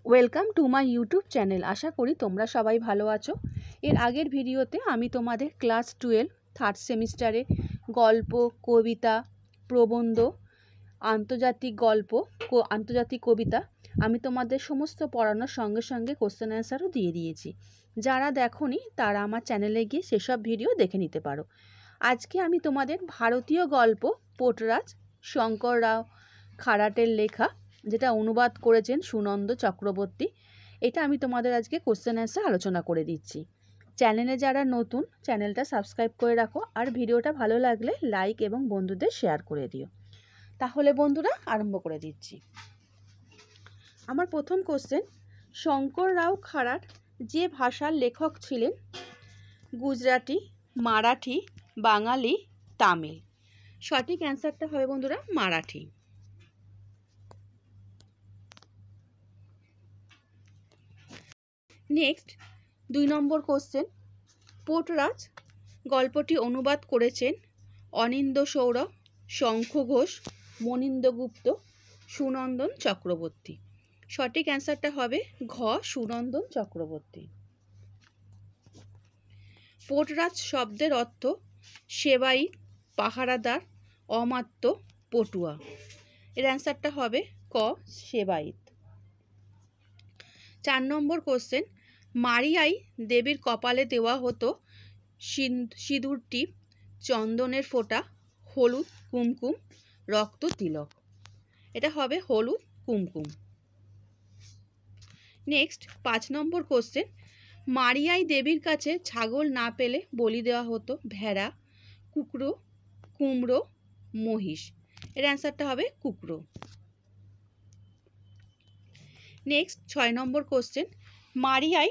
Welcome to my YouTube channel. আশা করি তোমরা সবাই ভালো আছো। এর আগের ভিডিওতে আমি তোমাদের ক্লাস 12 থার্ড সেমিস্টারে গল্প, কবিতা, প্রবন্ধ, আন্তর্জাতিক গল্প, আন্তর্জাতিক কবিতা আমি তোমাদের সমস্ত পড়ানোর সঙ্গে সঙ্গে কোশ্চেন অ্যান্সারও দিয়ে দিয়েছি। যারা দেখোনি তারা আমার চ্যানেলে গিয়ে সেসব ভিডিও দেখে নিতে পারো। আজকে আমি তোমাদের ভারতীয় গল্প পোর্টরাজ শঙ্কর রাও খারাটের লেখা, যেটা অনুবাদ করেছেন সুনন্দ চক্রবর্তী, এটা আমি তোমাদের আজকে কোশ্চেন অ্যান্সার আলোচনা করে দিচ্ছি। চ্যানেলে যারা নতুন, চ্যানেলটা সাবস্ক্রাইব করে রাখো, আর ভিডিওটা ভালো লাগলে লাইক এবং বন্ধুদের শেয়ার করে দিও। তাহলে বন্ধুরা আরম্ভ করে দিচ্ছি। আমার প্রথম কোশ্চেন, শঙ্কর রাও খারাট যে ভাষার লেখক ছিলেন? গুজরাটি, মারাঠি, বাঙালি, তামিল। সঠিক অ্যান্সারটা হবে বন্ধুরা মারাঠি। নেক্সট 2 নম্বর কোশ্চেন, পোর্টরাজ গল্পটি অনুবাদ করেছেন অনিন্দ্য সৌরভ, শঙ্খ ঘোষ, মনীন্দ্রগুপ্ত, সুনন্দন চক্রবর্তী। সঠিক অ্যান্সারটা হবে ঘ, সুনন্দন চক্রবর্তী। পোর্টরাজ শব্দের অর্থ সেবায়িত, পাহারাদার, অমাত্য, পটুয়া। এর অ্যান্সারটা হবে ক, সেবায়িত। 4 নম্বর কোশ্চেন, মারিয়াই দেবীর কপালে দেওয়া হতো সিঁদুর টিপ, চন্দনের ফোঁটা, হলুদ কুমকুম, রক্ত তিলক। এটা হবে হলুদ কুমকুম। নেক্সট 5 নম্বর কোশ্চেন, মারিয়াই দেবীর কাছে ছাগল না পেলে বলি দেওয়া হতো ভেড়া, কুকুরো, কুমড়ো, মহিষ। এর অ্যান্সারটা হবে কুকুরো। নেক্সট 6 নম্বর কোশ্চেন, মারিয়াই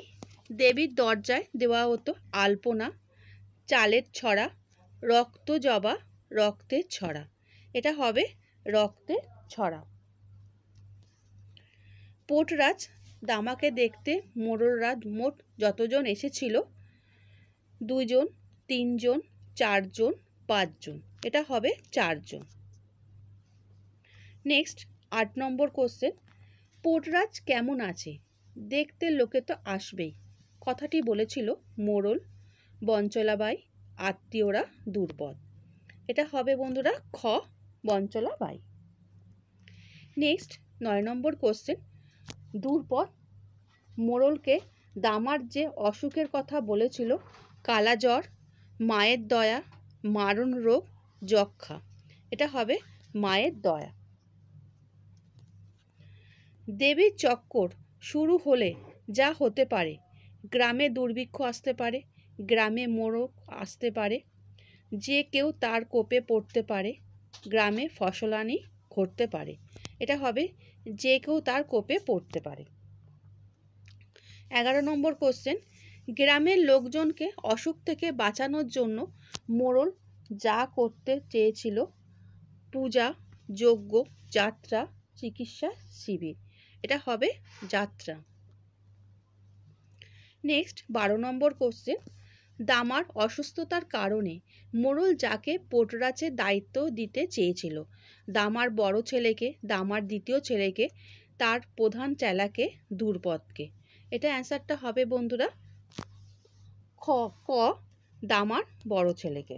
দেবীর দরজায় দেওয়া হতো আলপনা, চালের ছড়া, রক্ত জবা, রক্তের ছড়া। এটা হবে রক্তের ছড়া। পোর্টরাজ দামাকে দেখতে মোড়লরা মোট যতজন এসেছিল? 2 জন, 3 জন, 4 জন, 5 জন। এটা হবে 4 জন। নেক্সট 8 নম্বর কোশ্চেন, পোর্টরাজ কেমন আছে? দেখতে লোকে তো আসবেই, কথাটি বলেছিল মোড়ল, বঞ্চলাবাই, আত্মীয়রা, দুর্বল। এটা হবে বন্ধুরা খ, বঞ্চলাবাই। নেক্সট 9 নম্বর কোশ্চেন, দুর্বল মোড়লকে দামার যে অসুখের কথা বলেছিল, কালা জ্বর, মায়ের দয়া, মারণ রোগ, যক্ষা। এটা হবে মায়ের দয়া। দেবীর চক্কর শুরু হলে যা হতে পারে, গ্রামে দুর্ভিক্ষ আসতে পারে, গ্রামে মোড়ক আসতে পারে, যে কেউ তার কোপে পড়তে পারে, গ্রামে ফসলানি ঘটতে পারে। এটা হবে যে কেউ তার কোপে পড়তে পারে। 11 নম্বর কোশ্চেন, গ্রামের লোকজনকে অসুখ থেকে বাঁচানোর জন্য মোড়ল যা করতে চেয়েছিল, পূজা, যজ্ঞ, যাত্রা, চিকিৎসা, শিবির। এটা হবে যাত্রা। নেক্সট 12 নম্বর কোশ্চেন, দামার অসুস্থতার কারণে মোড়ল যাকে পোর্টরাজের দায়িত্ব দিতে চেয়েছিল, দামার বড় ছেলেকে, দামার দ্বিতীয় ছেলেকে, তার প্রধান চেলাকে, দুর্পদকে। এটা অ্যান্সারটা হবে বন্ধুরা খ, ক, দামার বড় ছেলেকে।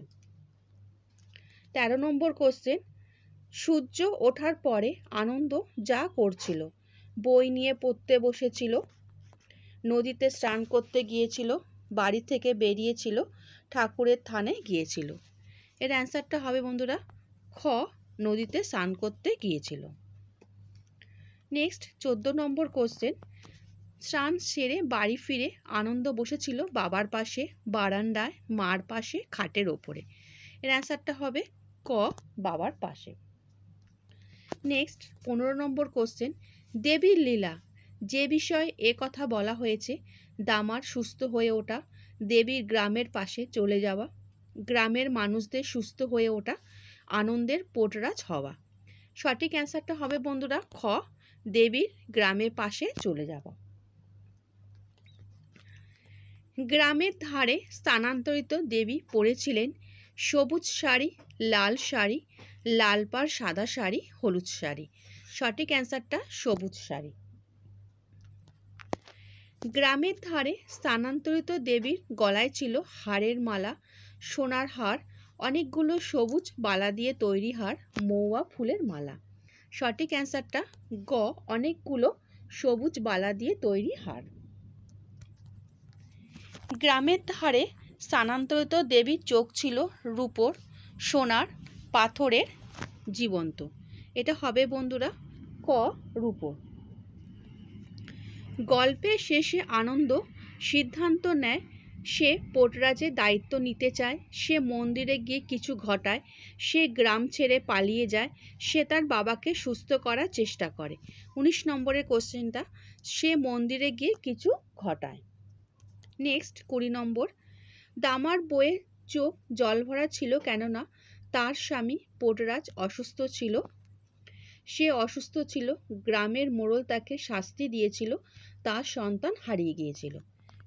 13 নম্বর কোশ্চেন, সূর্য ওঠার পরে আনন্দ যা করছিল, বই নিয়ে পড়তে বসেছিল, নদীতে স্নান করতে গিয়েছিল, বাড়ি থেকে বেরিয়েছিল, ঠাকুরের থানে গিয়েছিল। এর অ্যান্সারটা হবে বন্ধুরা খ, নদীতে স্নান করতে গিয়েছিল। নেক্সট 14 নম্বর কোশ্চেন, স্নান সেরে বাড়ি ফিরে আনন্দ বসেছিল বাবার পাশে, বারান্দায়, মার পাশে, খাটের ওপরে। এর অ্যান্সারটা হবে ক, বাবার পাশে। নেক্সট 15 নম্বর কোশ্চেন, দেবীর লীলা যে বিষয়ে এ কথা বলা হয়েছে, দামার সুস্থ হয়ে ওঠা, দেবীর গ্রামের পাশে চলে যাওয়া, গ্রামের মানুষদের সুস্থ হয়ে ওঠা, আনন্দের পোর্টরাজ হওয়া। সঠিক অ্যান্সারটা হবে বন্ধুরা খ, দেবীর গ্রামের পাশে চলে যাওয়া। গ্রামের ধারে স্থানান্তরিত দেবী পরেছিলেন সবুজ শাড়ি, লাল শাড়ি, লাল পাড় সাদা শাড়ি, হলুদ শাড়ি। সঠিক অ্যান্সারটা সবুজ শাড়ি। গ্রামের ধারে স্থানান্তরিত দেবীর গলায় ছিল হাড়ের মালা, সোনার হার, অনেকগুলো সবুজ বালা দিয়ে তৈরি হার, মৌয়া ফুলের মালা। সঠিক অ্যান্সারটা গ, অনেকগুলো সবুজ বালা দিয়ে তৈরি হার। গ্রামের ধারে স্থানান্তরিত দেবীর চোখ ছিল রূপোর, সোনার, পাথরের, জীবন্ত। এটা হবে বন্ধুরা ক, রূপোর। গল্পের শেষে আনন্দ সিদ্ধান্ত নেয় সে পোর্টরাজের দায়িত্ব নিতে চায়, সে মন্দিরে গিয়ে কিছু ঘটায়, সে গ্রাম ছেড়ে পালিয়ে যায়, সে তার বাবাকে সুস্থ করার চেষ্টা করে। 19 নম্বরের কোশ্চেনটা, সে মন্দিরে গিয়ে কিছু ঘটায়। নেক্সট 20 নম্বর, দামার বইয়ের চোখ জলভরা ছিল কেননা তার স্বামী পোর্টরাজ অসুস্থ ছিল। সে অসুস্থ ছিল, গ্রামের মোড়ল তাকে শাস্তি দিয়েছিল, তার সন্তান হারিয়ে গিয়েছিল।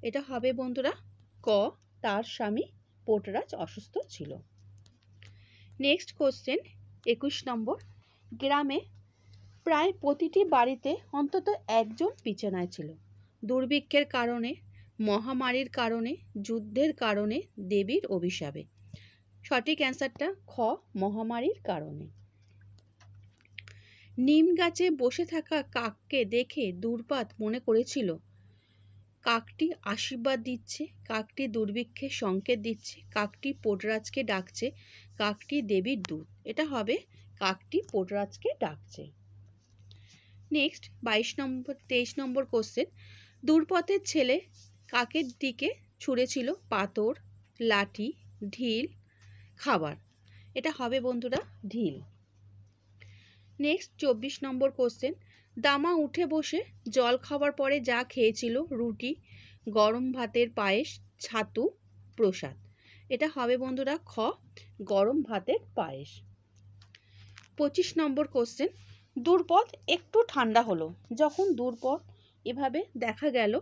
এটা হবে বন্ধুরা ক, তার স্বামী পোর্টরাজ অসুস্থ ছিল। নেক্সট কোশ্চেন 21 নম্বর, গ্রামে প্রায় প্রতিটি বাড়িতে অন্তত একজন বিছানায় ছিল। দুর্ভিক্ষের কারণে, মহামারীর কারণে, যুদ্ধের কারণে, দেবীর অভিশাপে। সঠিক অ্যান্সারটা খ, মহামারীর কারণে। নিম গাছে বসে থাকা কাককে দেখে দুর্বাদ মনে করেছিল কাকটি আশীর্বাদ দিচ্ছে, কাকটি দুর্ভিক্ষের সংকেত দিচ্ছে, কাকটি পোর্টরাজকে ডাকছে, কাকটি দেবীর দূত। এটা হবে কাকটি পোর্টরাজকে ডাকছে। নেক্সট 23 নম্বর কোশ্চেন, দূরপথের ছেলে কাকের দিকে ছুঁড়েছিল পাথর, লাঠি, ঢিল, খাবার। এটা হবে বন্ধুরা ঢিল। নেক্সট 24 নম্বর কোশ্চেন, দামা উঠে বসে জল খাওয়ার পরে যা খেয়েছিল রুটি, গরম ভাতের পায়েস, ছাতু, প্রসাদ। এটা হবে বন্ধুরা খ, গরম ভাতের পায়েস। 25 নম্বর কোশ্চেন, দূরপথ একটু ঠান্ডা হলো। যখন দূরপথ এভাবে দেখা গেল,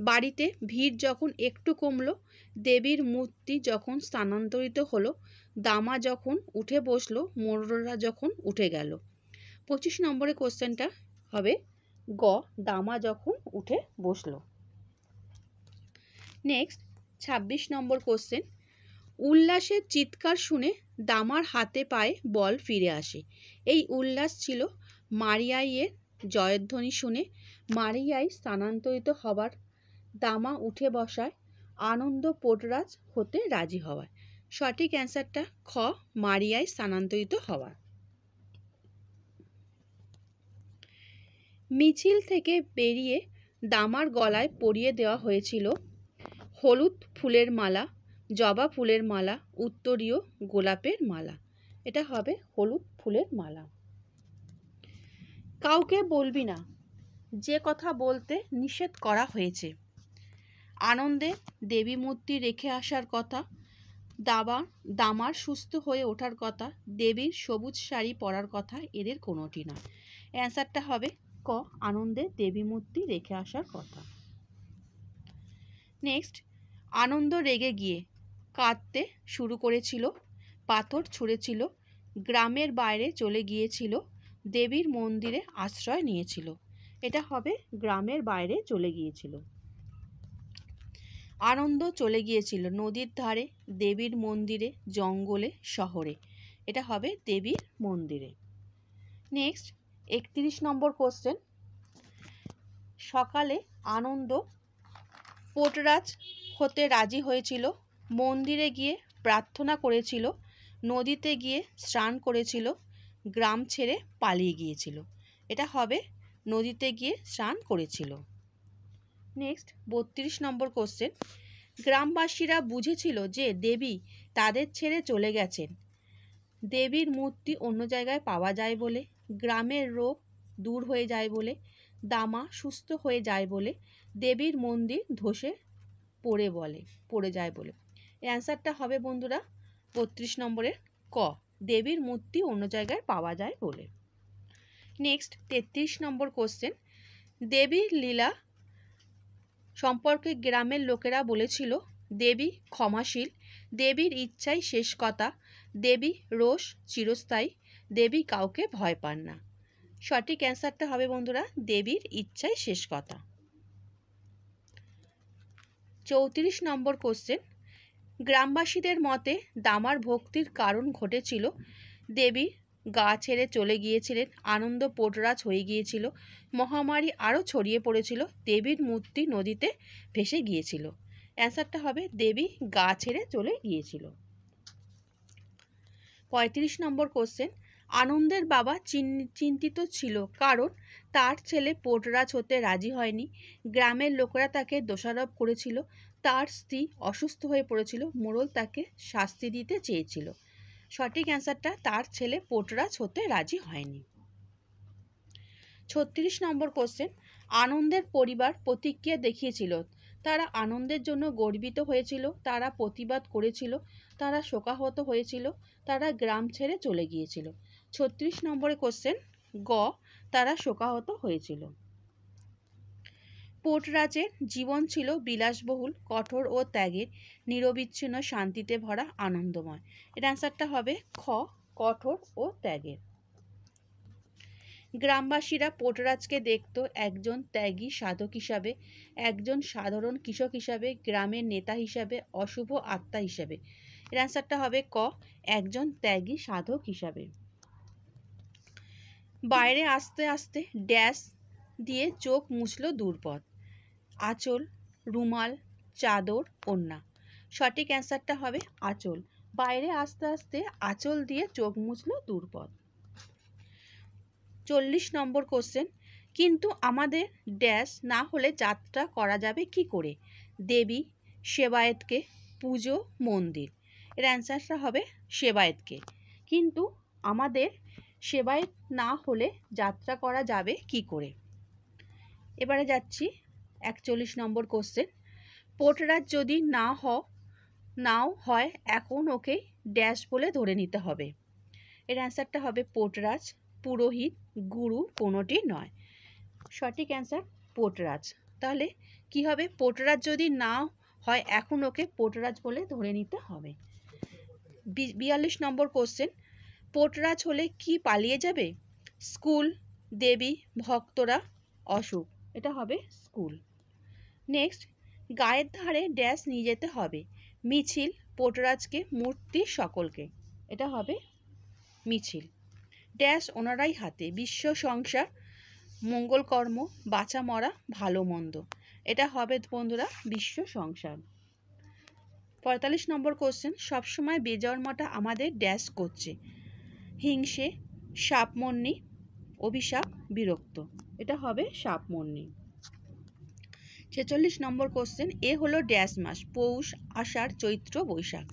বাড়িতে ভিড় যখন একটু কমলো, দেবীর মূর্তি যখন স্থানান্তরিত হলো, দামা যখন উঠে বসলো, মোড়লরা যখন উঠে গেল। 25 নম্বরের কোশ্চেনটা হবে গ, দামা যখন উঠে বসলো। নেক্সট 26 নম্বর কোশ্চেন, উল্লাসের চিৎকার শুনে দামার হাতে পায়ে বল ফিরে আসে। এই উল্লাস ছিল মারিয়াইয়ের জয়ধ্বনি শুনে, মারিয়াই স্থানান্তরিত হবার, দামা উঠে বসায়, আনন্দ পোর্টরাজ হতে রাজি হওয়ায়। সঠিক অ্যান্সারটা খ, মারিয়াই স্থানান্তরিত হওয়া। মিছিল থেকে বেরিয়ে দামার গলায় পরিয়ে দেওয়া হয়েছিল হলুদ ফুলের মালা, জবা ফুলের মালা, উত্তরীয় গোলাপের মালা। এটা হবে হলুদ ফুলের মালা। কাউকে বলবি না, যে কথা বলতে নিষেধ করা হয়েছে। আনন্দে দেবী মূর্তি রেখে আসার কথা, দামার সুস্থ হয়ে ওঠার কথা, দেবীর সবুজ শাড়ি পরার কথা, এদের কোনোটি না। অ্যান্সারটা হবে ক, আনন্দে দেবী মূর্তি রেখে আসার কথা। নেক্সট, আনন্দ রেগে গিয়ে কাঁদতে শুরু করেছিল, পাথর ছুঁড়েছিল, গ্রামের বাইরে চলে গিয়েছিল, দেবীর মন্দিরে আশ্রয় নিয়েছিল। এটা হবে গ্রামের বাইরে চলে গিয়েছিল। আনন্দ চলে গিয়েছিল নদীর ধারে, দেবীর মন্দিরে, জঙ্গলে, শহরে। এটা হবে দেবীর মন্দিরে। নেক্সট 31 নম্বর কোশ্চেন, সকালে আনন্দ পোর্টরাজ হতে রাজি হয়েছিল, মন্দিরে গিয়ে প্রার্থনা করেছিল, নদীতে গিয়ে স্নান করেছিল, গ্রাম ছেড়ে পালিয়ে গিয়েছিল। এটা হবে নদীতে গিয়ে স্নান করেছিল। নেক্সট 32 নম্বর কোশ্চেন, গ্রামবাসীরা বুঝেছিল যে দেবী তাদের ছেড়ে চলে গেছেন, দেবীর মূর্তি অন্য জায়গায় পাওয়া যায় বলে, গ্রামের রোগ দূর হয়ে যায় বলে, দামা সুস্থ হয়ে যায় বলে, দেবীর মন্দির ধসে পড়ে যায় বলে। অ্যান্সারটা হবে বন্ধুরা 32 নম্বরের ক, দেবীর মূর্তি অন্য জায়গায় পাওয়া যায় বলে। নেক্সট 33 নম্বর কোশ্চেন, দেবীর লীলা সম্পর্কে গ্রামের লোকেরা বলেছিল দেবী ক্ষমাশীল, দেবীর ইচ্ছাই শেষ কথা, দেবী রোষ চিরস্থায়ী, দেবী কাউকে ভয় পান না। সঠিক অ্যান্সারটা হবে বন্ধুরা দেবীর ইচ্ছাই শেষ কথা। 34 নম্বর কোশ্চেন, গ্রামবাসীদের মতে দামার ভক্তির কারণ ঘটেছিল দেবী গা ছেড়ে চলে গিয়েছিলেন, আনন্দ পোটরাজ হয়ে গিয়েছিল, মহামারী আরও ছড়িয়ে পড়েছিল, দেবীর মূর্তি নদীতে ভেসে গিয়েছিল। অ্যান্সারটা হবে দেবী গা ছেড়ে চলে গিয়েছিল। 35 নম্বর কোশ্চেন, আনন্দের বাবা চিন্তিত ছিল কারণ তার ছেলে পোটরাজ হতে রাজি হয়নি, গ্রামের লোকেরা তাকে দোষারোপ করেছিল, তার স্ত্রী অসুস্থ হয়ে পড়েছিল, মোড়ল তাকে শাস্তি দিতে চেয়েছিল। সঠিক অ্যান্সারটা তার ছেলে পোটরাজ হতে রাজি হয়নি। 36 নম্বর কোশ্চেন, আনন্দের পরিবার প্রতিক্রিয়া দেখিয়েছিল, তারা আনন্দের জন্য গর্বিত হয়েছিল, তারা প্রতিবাদ করেছিল, তারা শোকাহত হয়েছিল, তারা গ্রাম ছেড়ে চলে গিয়েছিল। 36 নম্বরের কোশ্চেন গ, তারা শোকাহত হয়েছিল। পোটরাজের জীবন ছিল বিলাসবহুল, কঠোর ও ত্যাগের, নিরবিচ্ছিন্ন শান্তিতে ভরা, আনন্দময়। এর অ্যান্সারটা হবে খ, কঠোর ও ত্যাগের। গ্রামবাসীরা পোটরাজকে দেখত একজন ত্যাগী সাধক হিসাবে, একজন সাধারণ কৃষক হিসাবে, গ্রামের নেতা হিসাবে, অশুভ আত্মা হিসাবে। এর অ্যান্সারটা হবে ক, একজন ত্যাগী সাধক হিসাবে। বাইরে আস্তে আস্তে ড্যাশ দিয়ে চোখ মুছল দুর্পদ, আঁচল, রুমাল, চাদর, ওড়না। সঠিক অ্যান্সারটা হবে আঁচল। বাইরে আস্তে আস্তে আঁচল দিয়ে চোখ মুছল দুর্পদ। 40 নম্বর কোশ্চেন, কিন্তু আমাদের ড্যাশ না হলে যাত্রা করা যাবে কি করে? দেবী, সেবায়েতকে, পুজো, মন্দির। এর অ্যান্সারটা হবে সেবায়েতকে। কিন্তু আমাদের সেবায়েত না হলে যাত্রা করা যাবে কি করে? এবারে যাচ্ছি 41 নম্বর কোশ্চেন, পোটরাজ যদি নাও হয় এখন ওকে ড্যাশ বলে ধরে নিতে হবে। এর অ্যান্সারটা হবে পোটরাজ, পুরোহিত, গুরু কোনোটি নয়। সঠিক অ্যান্সার পোটরাজ। তাহলে কি হবে? পোটরাজ যদি না হয় এখন ওকে পোটরাজ বলে ধরে নিতে হবে। 42 নম্বর কোশ্চেন, পোটরাজ হলে কি পালিয়ে যাবে? স্কুল, দেবী, ভক্তরা, অসুখ। এটা হবে স্কুল। নেক্সট, গায়ের ধারে ড্যাশ নিয়ে যেতে হবে, মিছিল, পোটরাজকে, মূর্তি, সকলকে। এটা হবে মিছিল। ড্যাশ ওনারাই হাতে, বিশ্ব সংসার, মঙ্গলকর্ম, বাঁচা মরা, ভালো মন্দ। এটা হবে বন্ধুরা বিশ্ব সংসার। 45 নম্বর কোশ্চেন, সবসময় বেজন্মাটা আমাদের ড্যাশ করছে, হিংসে, সাপমন্যী, অভিশাপ, বিরক্ত। এটা হবে সাপমন্যী। 46 নম্বর কোশ্চেন, এ হলো ড্যাশ মাস, পৌষ, আষাঢ়, চৈত্র, বৈশাখ।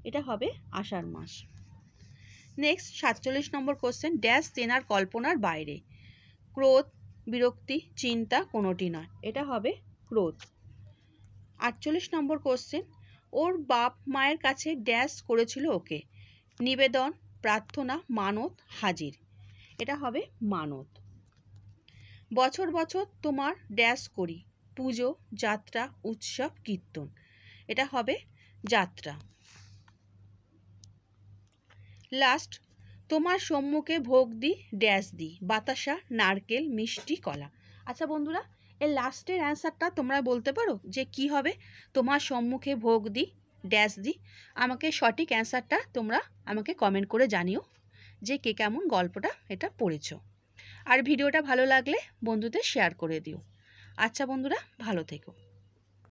এটা হবে আষাঢ় মাস। নেক্সট 47 নম্বর কোশ্চেন, ড্যাশ চেনার কল্পনার বাইরে, ক্রোধ, বিরক্তি, চিন্তা কোনোটি নয়। এটা হবে ক্রোধ। 48 নম্বর কোশ্চেন, ওর বাপ মায়ের কাছে ড্যাশ করেছিল ওকে, নিবেদন, প্রার্থনা, মানত, হাজির। এটা হবে মানত। বছর বছর তোমার ড্যাশ করি, পুজো, যাত্রা, উৎসব, কীর্তন। এটা হবে যাত্রা। লাস্ট, তোমার সম্মুখে ভোগ দি ড্যাশ দি, বাতাসা, নারকেল, মিষ্টি, কলা। আচ্ছা বন্ধুরা, এর লাস্টের অ্যান্সারটা তোমরা বলতে পারো যে কি হবে? তোমার সম্মুখে ভোগ দি ড্যাশ দি। আমাকে সঠিক অ্যান্সারটা তোমরা আমাকে কমেন্ট করে জানিও যে কে কেমন গল্পটা এটা পড়েছো। আর ভিডিওটা ভালো লাগলে বন্ধুদের শেয়ার করে দিও। আচ্ছা বন্ধুরা, ভালো থেকো।